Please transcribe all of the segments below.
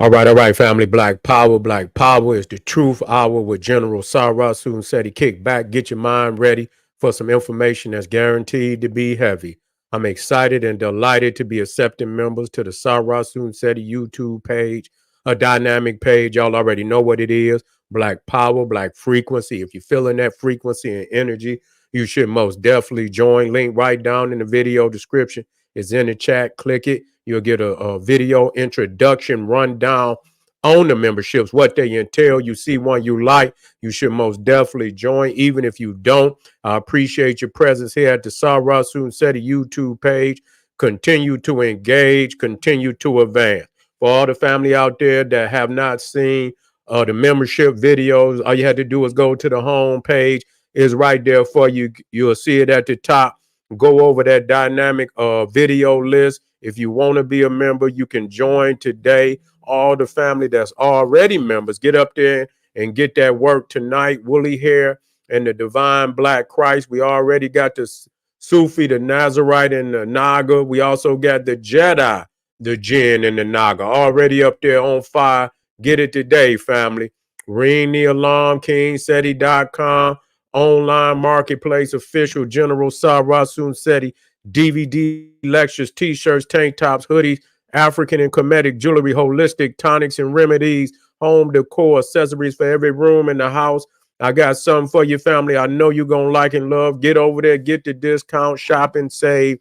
All right, family. Black Power. Black Power is the truth hour with General Sarah Soon said he kick back, get your mind ready for some information that's guaranteed to be heavy. I'm excited and delighted to be accepting members to the Sarah Soon said YouTube page, a dynamic page. Y'all already know what it is. Black Power, Black Frequency. If you're feeling that frequency and energy, you should most definitely join. Link right down in the video description. It's in the chat. Click it. You'll get a video introduction rundown on the memberships, what they entail. You see one you like, you should most definitely join. Even if you don't, I appreciate your presence here at the Sarah Soon Seti YouTube page. Continue to engage, continue to advance. For all the family out there that have not seen the membership videos, all you had to do is go to the home page. It's right there for you. You'll see it at the top. Go over that dynamic video list. If you want to be a member, you can join today. All the family that's already members, get up there and get that work tonight. Woolly Hair and the Divine Black Christ. We already got the Sufi, the Nazarite, and the Naga. We also got the Jedi, the Jinn, and the Naga already up there on fire. Get it today, family. Ring the alarm, KingSeti.com. Online marketplace, official General Sarah Soon Seti, DVD lectures, t-shirts, tank tops, hoodies, African and Kemetic jewelry, holistic tonics and remedies, home decor, accessories for every room in the house. I got something for your family. I know you're going to like and love. Get over there, get the discount, shop and save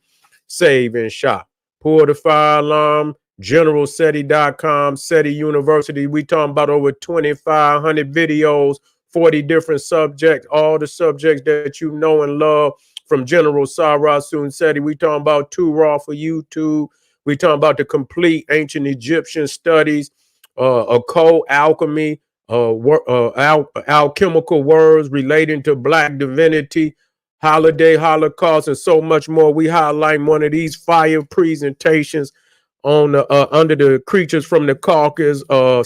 and shop. Pull the fire alarm, generalseti.com, SETI University. We talking about over 2,500 videos, 40 different subjects, all the subjects that you know and love from General Sarah Soon Seti. We talking about Too Raw for YouTube. We talking about the complete ancient Egyptian studies, occult alchemy, alchemical words relating to Black divinity, holiday, Holocaust, and so much more. We highlight one of these fire presentations on under the creatures from the Caucasus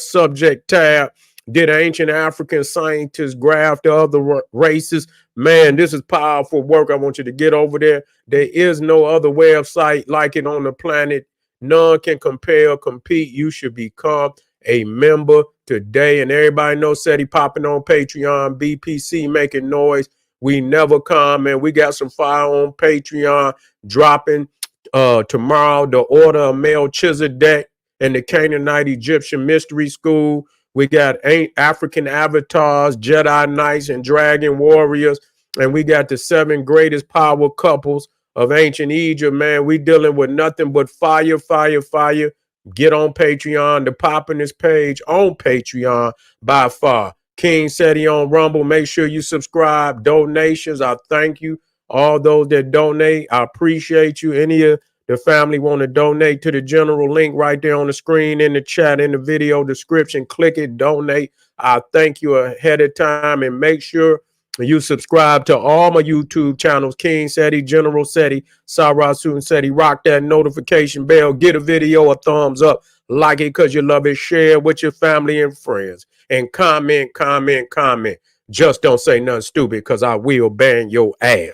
subject tab. Did ancient African scientists graft the other races? Man, this is powerful work. I want you to get over there. There is no other website like it on the planet. None can compare or compete. You should become a member today. And everybody knows SETI popping on Patreon, BPC making noise. We never come, and we got some fire on Patreon dropping tomorrow. The Order of Melchizedek and the Canaanite Egyptian Mystery School. We got African avatars, Jedi Knights, and Dragon Warriors. And we got the 7 greatest power couples of ancient Egypt, man. We dealing with nothing but fire, fire, fire. Get on Patreon. The popping this page on Patreon by far. King Seti on Rumble. Make sure you subscribe. Donations, I thank you. All those that donate, I appreciate you. Any of the family want to donate to the general, link right there on the screen, in the chat, in the video description. Click it, donate. I thank you ahead of time, and make sure you subscribe to all my YouTube channels, King Seti, General Seti, Sarah Soon Seti. Rock that notification bell. Get a video a thumbs up. Like it because you love it. Share with your family and friends. And comment, comment, comment. Just don't say nothing stupid, because I will ban your ass.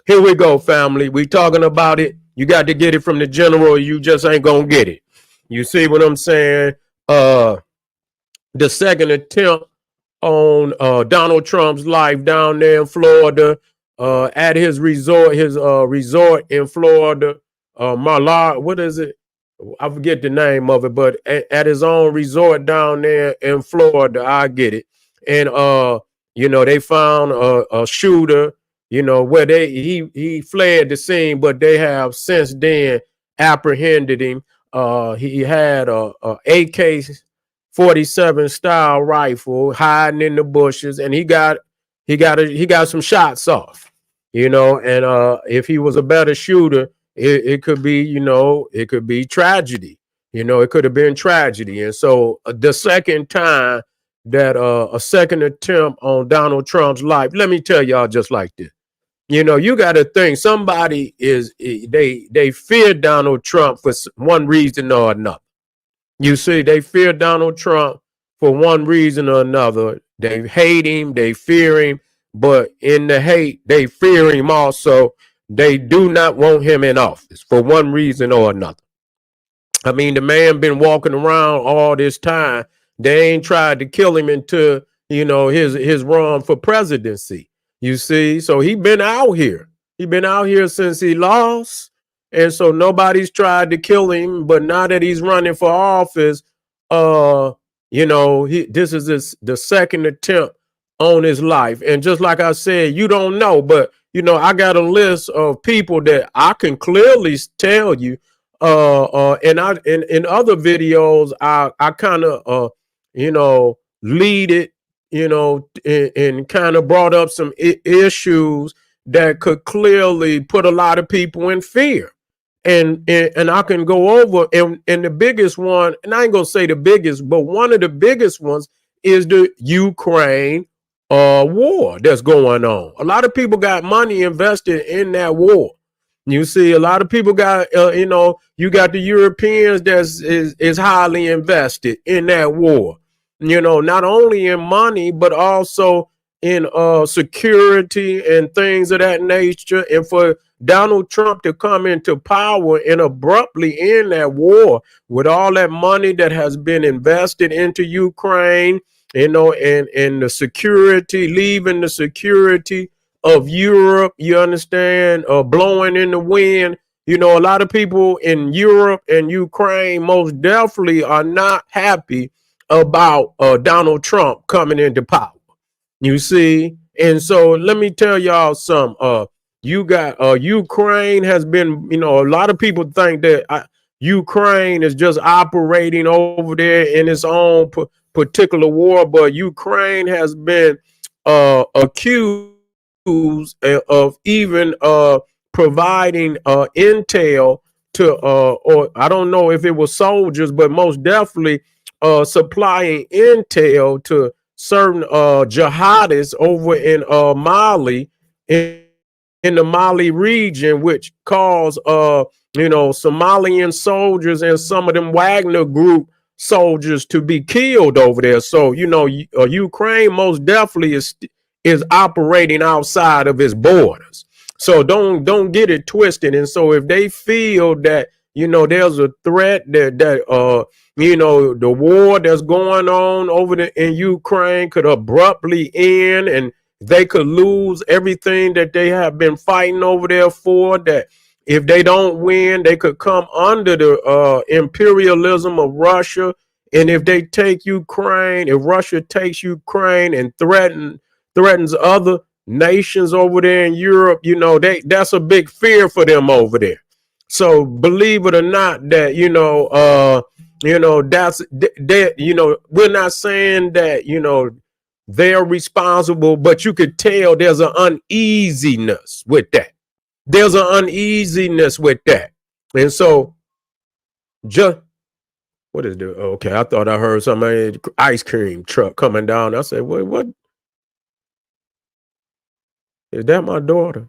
Here we go, family. We talking about it. You got to get it from the general. You just ain't going to get it. You see what I'm saying? The second attempt on Donald Trump's life down there in Florida, at his resort in Florida, Marla, what is it? I forget the name of it, but at his own resort down there in Florida, I get it. And they found a shooter, where he fled the scene, but they have since then apprehended him. He had a AK-47 style rifle hiding in the bushes, and he got some shots off, and if he was a better shooter, it could be, it could be tragedy. It could have been tragedy. And so the second time that a second attempt on Donald Trump's life, let me tell y'all just like this. You got to think somebody they fear Donald Trump for one reason or another. You see, they fear Donald Trump for one reason or another. They hate him, they fear him, but in the hate, they fear him also. They do not want him in office for one reason or another. I mean, the man been walking around all this time. They ain't tried to kill him until, his run for presidency. You see, so he been out here. He been out here since he lost, and so nobody's tried to kill him. But now that he's running for office, uh, this is the second attempt on his life. And just like I said, you don't know, but I got a list of people that I can clearly tell you and I in other videos I kind of lead it, and kind of brought up some issues that could clearly put a lot of people in fear. And I can go over, and the biggest one, and I ain't gonna say the biggest, but one of the biggest ones is the Ukraine war that's going on. A lot of people got money invested in that war. You see, a lot of people got, you got the Europeans is highly invested in that war. Not only in money, but also in security and things of that nature. And for Donald Trump to come into power and abruptly end that war with all that money that has been invested into Ukraine, and the security, leaving the security of Europe, you understand, blowing in the wind. A lot of people in Europe and Ukraine most definitely are not happy about Donald Trump coming into power. You see? And so let me tell y'all something. You got Ukraine has been, a lot of people think that Ukraine is just operating over there in its own particular war, but Ukraine has been accused of even providing intel to, or I don't know if it was soldiers, but most definitely supplying intel to certain jihadists over in Mali, in the Mali region, which caused Somalian soldiers and some of them Wagner group soldiers to be killed over there. So Ukraine most definitely is operating outside of its borders. So don't get it twisted. And so if they feel that there's a threat that the war that's going on over in Ukraine could abruptly end, and they could lose everything that they have been fighting over there for, that if they don't win, they could come under the imperialism of Russia. And if they take Ukraine, if Russia takes Ukraine and threatens other nations over there in Europe, that's a big fear for them over there. So believe it or not, that that's that, we're not saying that they're responsible, but you could tell there's an uneasiness with that. There's an uneasiness with that. And so just what is the okay? I thought I heard somebody ice cream truck coming down. I said, what is that? My daughter?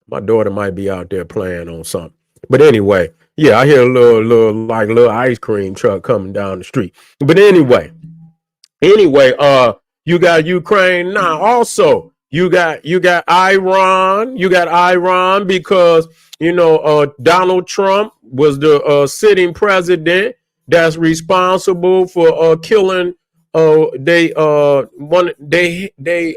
My daughter might be out there playing on something. But anyway, yeah, I hear a little ice cream truck coming down the street. But anyway, you got Ukraine now. Also, you got Iran. You got Iran because Donald Trump was the sitting president that's responsible for killing they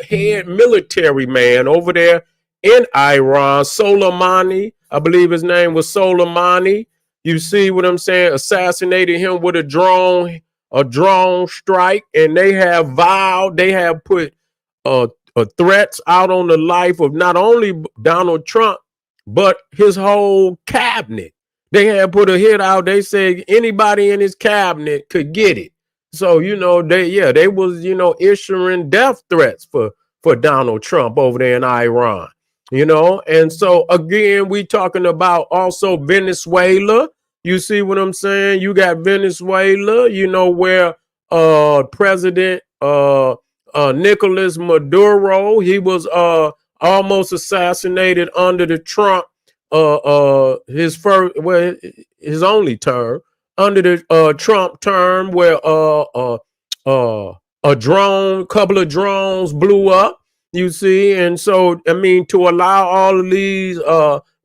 head military man over there in Iran, Soleimani. I believe his name was Soleimani. You see what I'm saying? Assassinated him with a drone strike, and they have put threats out on the life of not only Donald Trump, but his whole cabinet. They had put a hit out. They said anybody in his cabinet could get it. So, they was, issuing death threats for Donald Trump over there in Iran, and so again, we talking about also Venezuela. You see what I'm saying? You got Venezuela, where President Nicolas Maduro, he was almost assassinated under the Trump his only term, under the Trump term, where a couple of drones blew up. You see, and so I mean, to allow all of these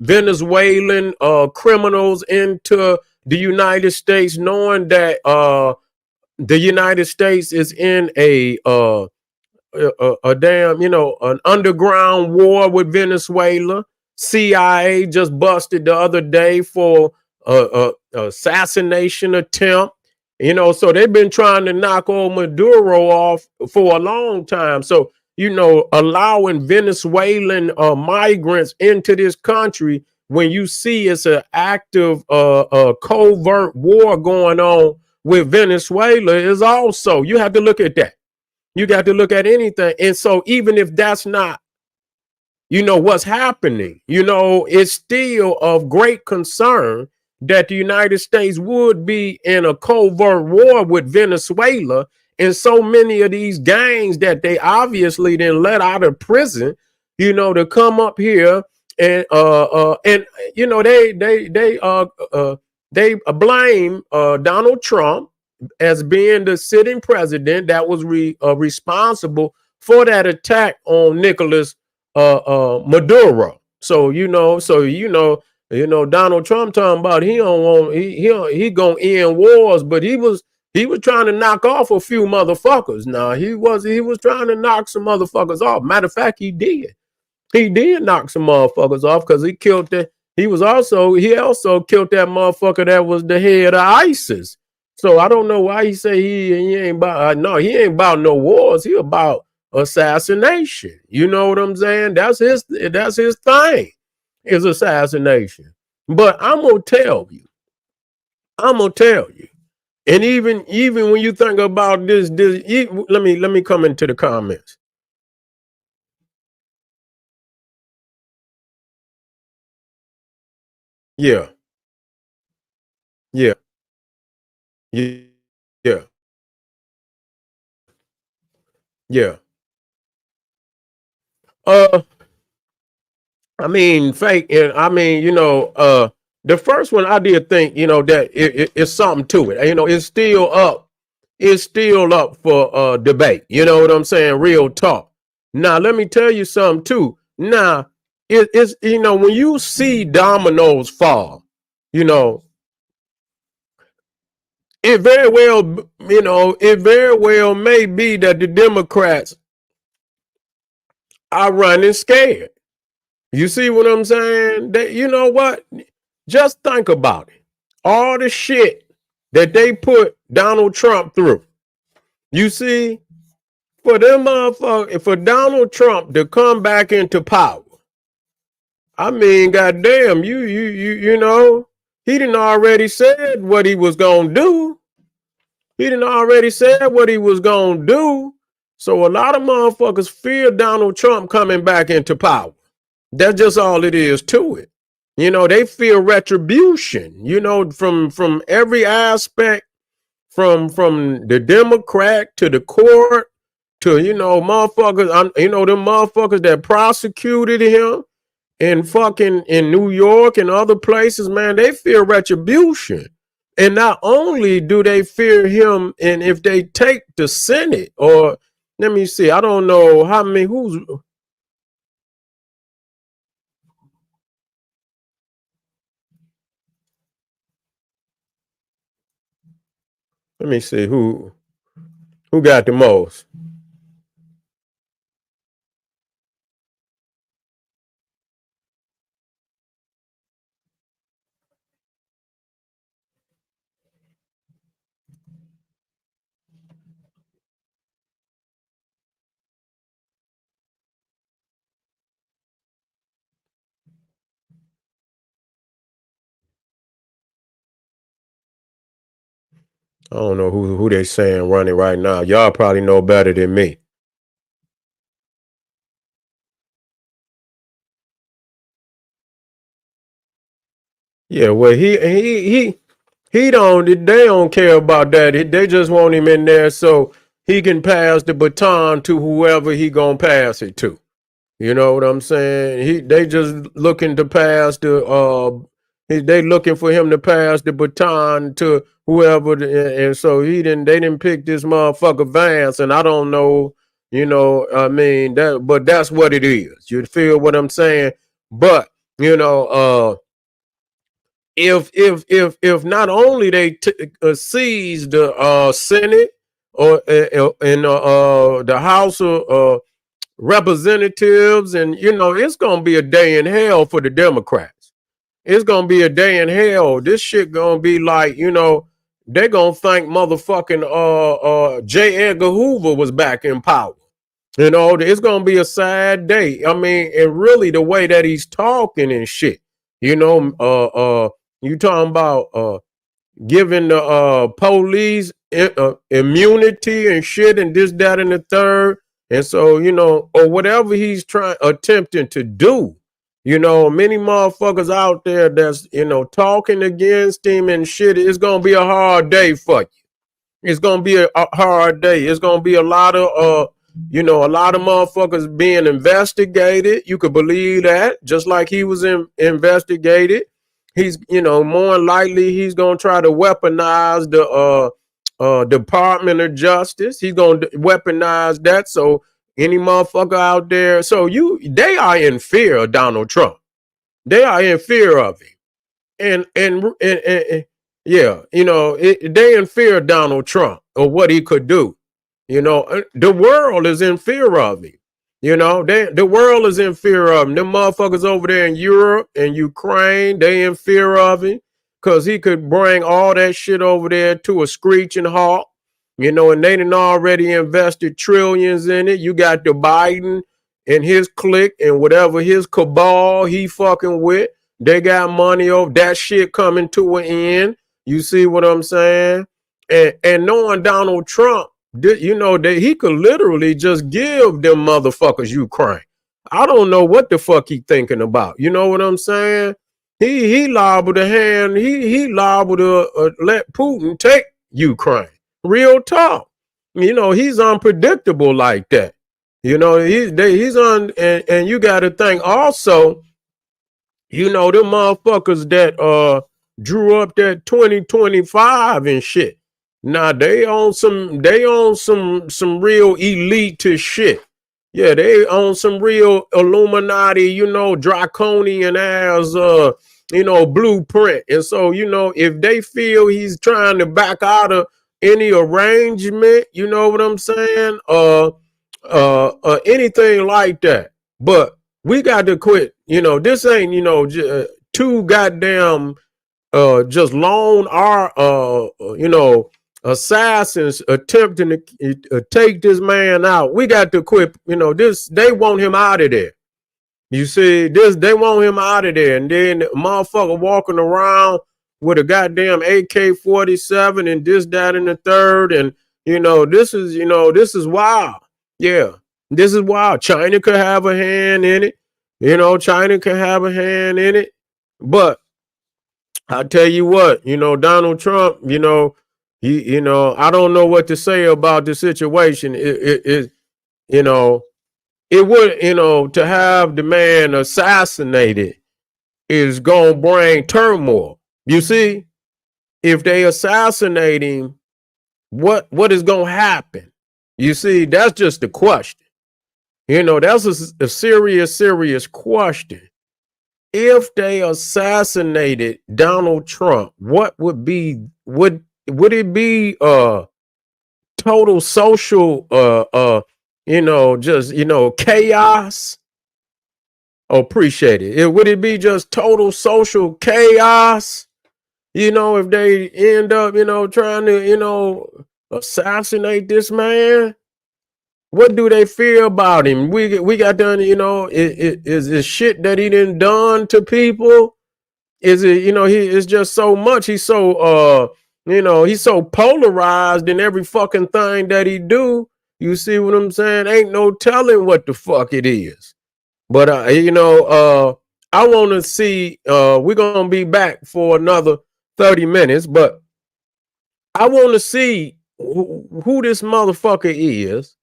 Venezuelan criminals into the United States, knowing that the United States is in a damn, an underground war with Venezuela. CIA just busted the other day for a assassination attempt. So they've been trying to knock old Maduro off for a long time. So, allowing Venezuelan migrants into this country when you see it's an active covert war going on with Venezuela is also, you have to look at that. You got to look at anything. And so even if that's not, what's happening, it's still of great concern that the United States would be in a covert war with Venezuela. And so many of these gangs that they obviously didn't let out of prison, to come up here and they blame Donald Trump as being the sitting president that was responsible for that attack on Nicolas Maduro. So Donald Trump talking about he don't want he gonna end wars, but he was trying to knock off a few motherfuckers. Now he was trying to knock some motherfuckers off. Matter of fact, he did. He did knock some motherfuckers off because he killed that. He also killed that motherfucker that was the head of ISIS. So I don't know why he say he ain't about no, he ain't about no wars. He about assassination. You know what I'm saying? That's his thing, is assassination. But I'm gonna tell you. And even when you think about this, let me come into the comments. Yeah. Yeah. Yeah. Yeah. Uh, I mean, fake, and I mean, the first one I did think, that it's something to it. It's still up for debate. You know what I'm saying? Real talk. Now, let me tell you something too. Now, it's when you see dominoes fall, you know, it very well may be that the Democrats are running scared. You see what I'm saying? You know what? Just think about it. All the shit that they put Donald Trump through. You see, for them motherfuckers, for Donald Trump to come back into power, I mean, goddamn, he didn't already said what he was gonna do. He didn't already said what he was gonna do. So a lot of motherfuckers fear Donald Trump coming back into power. That's just all it is to it. They fear retribution, from every aspect, from the Democrat to the court to, motherfuckers, them motherfuckers that prosecuted him in New York and other places, man, they fear retribution. And not only do they fear him, and if they take the Senate, or let me see, I don't know how many, let me see who got the most. I don't know who they saying running right now. Y'all probably know better than me. Yeah, well, he don't. They don't care about that. They just want him in there so he can pass the baton to whoever he gonna pass it to. You know what I'm saying? They just looking to pass they looking for him to pass the baton to whoever, and so they didn't pick this motherfucker Vance, and I don't know, I mean but that's what it is. You feel what I'm saying? But you know, if not only they seize the Senate or in the House of Representatives, and it's gonna be a day in hell for the Democrats. It's gonna be a day in hell. This shit gonna be like, they're gonna think motherfucking J. Edgar Hoover was back in power. It's gonna be a sad day. I mean, and really the way that he's talking and shit, you talking about giving the police immunity and shit and this, that, and the third. And so, or whatever he's attempting to do, many motherfuckers out there that's, talking against him and shit. It's going to be a hard day for you. It's going to be a hard day. It's going to be a lot of, a lot of motherfuckers being investigated. You could believe that, just like he was investigated. He's, more likely he's going to try to weaponize the Department of Justice. He's going to weaponize that. So any motherfucker out there, they are in fear of Donald Trump. They are in fear of him. And yeah, they in fear of Donald Trump or what he could do. The world is in fear of him. The world is in fear of him. Them motherfuckers over there in Europe and Ukraine, they in fear of him because he could bring all that shit over there to a screeching halt. And they done already invested trillions in it. You got the Biden and his clique and whatever his cabal he fucking with. They got money over that shit coming to an end. You see what I'm saying? And knowing Donald Trump, that he could literally just give them motherfuckers Ukraine. I don't know what the fuck he thinking about. You know what I'm saying? He liable to hand. He liable to let Putin take Ukraine. Real talk. He's unpredictable like that. He's on, and you got to think also. Them motherfuckers that drew up that 2025 and shit. Now they own some real elitist shit. Yeah, they own some real Illuminati, draconian ass blueprint. And so, if they feel he's trying to back out of any arrangement, you know what I'm saying? Anything like that. But we got to quit. This ain't, two goddamn just loan our assassins attempting to take this man out. We got to quit. They want him out of there. You see, they want him out of there. And then the motherfucker walking around with a goddamn AK-47 and this, that, and the third. And, this is wild. Yeah, this is wild. China could have a hand in it. China could have a hand in it. But I'll tell you what, Donald Trump, I don't know what to say about the situation. It would, to have the man assassinated is going to bring turmoil. You see, if they assassinate him, what is going to happen? You see, that's just the question. That's a serious question. If they assassinated Donald Trump, what would it be total social chaos? Appreciate it. Would it be just total social chaos? If they end up, trying to, assassinate this man? What do they fear about him? We got done, is it shit that he done done to people? Is it, it's just so much. He's so, he's so polarized in every fucking thing that he do. You see what I'm saying? Ain't no telling what the fuck it is. But, I want to see, we're going to be back for another 30 minutes, but I want to see who this motherfucker is.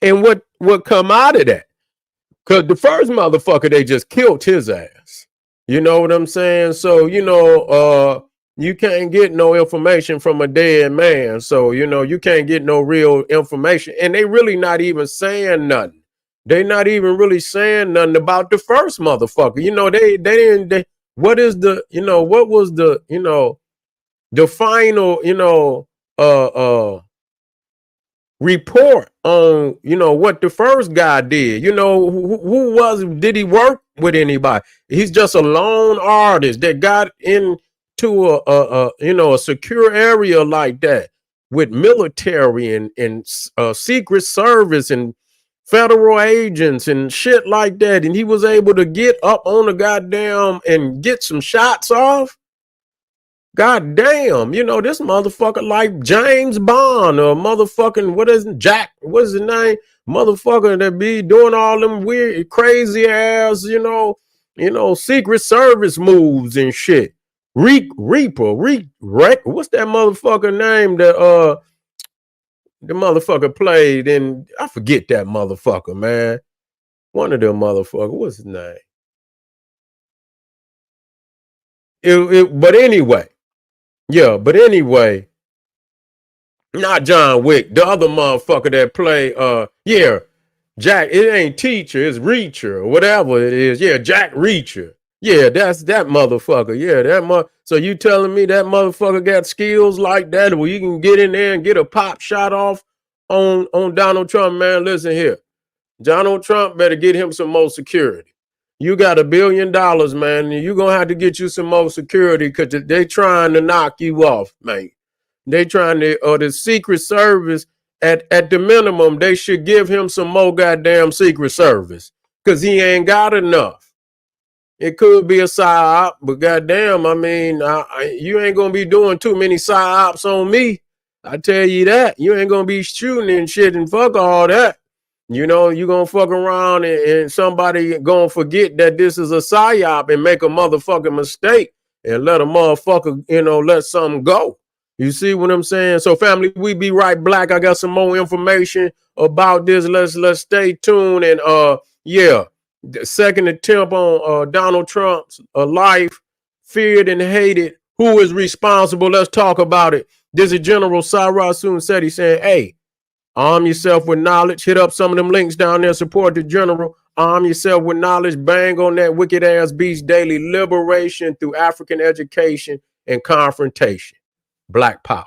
And what come out of that? Because the first motherfucker, they just killed his ass. You know what I'm saying? So, you can't get no information from a dead man. So, you can't get no real information. And they really not even saying nothing. They not even really saying nothing about the first motherfucker. They didn't. what is the, what was the, the final, report on, what the first guy did. Who was, did he work with anybody? He's just a lone artist that got into a secure area like that with military and secret service and federal agents and shit like that, and he was able to get up on the goddamn and get some shots off. God damn, this motherfucker like James Bond or motherfucking, what is it, Jack? What's his name? Motherfucker that be doing all them weird, crazy ass, Secret Service moves and shit. Reaper, what's that motherfucker name that the motherfucker played in? I forget that motherfucker, man. One of them motherfuckers, what's his name? But anyway. Yeah, but anyway, not John Wick, the other motherfucker that play, Jack, it ain't Teacher, it's Reacher, or whatever it is. Yeah, Jack Reacher. Yeah, that's that motherfucker. Yeah, so you telling me that motherfucker got skills like that where you can get in there and get a pop shot off on Donald Trump? Man, listen here. Donald Trump better get him some more security. You got $1 billion, man, and you're going to have to get you some more security because they trying to knock you off, man. They trying to, or the Secret Service, at the minimum, they should give him some more goddamn Secret Service because he ain't got enough. It could be a psyop, but goddamn, I mean, you ain't going to be doing too many psyops on me. I tell you that. You ain't going to be shooting and shit and fuck all that. You're going to fuck around and somebody going to forget that this is a psyop and make a motherfucking mistake and let a motherfucker, let something go. You see what I'm saying? So family, we be right back. I got some more information about this. Let's stay tuned. And the second attempt on Donald Trump's life, feared and hated. Who is responsible? Let's talk about it. This is General Cyrus Soon said, he's saying, hey, arm yourself with knowledge. Hit up some of them links down there. Support the general. Arm yourself with knowledge. Bang on that wicked ass beast daily. Liberation through African education and confrontation. Black power.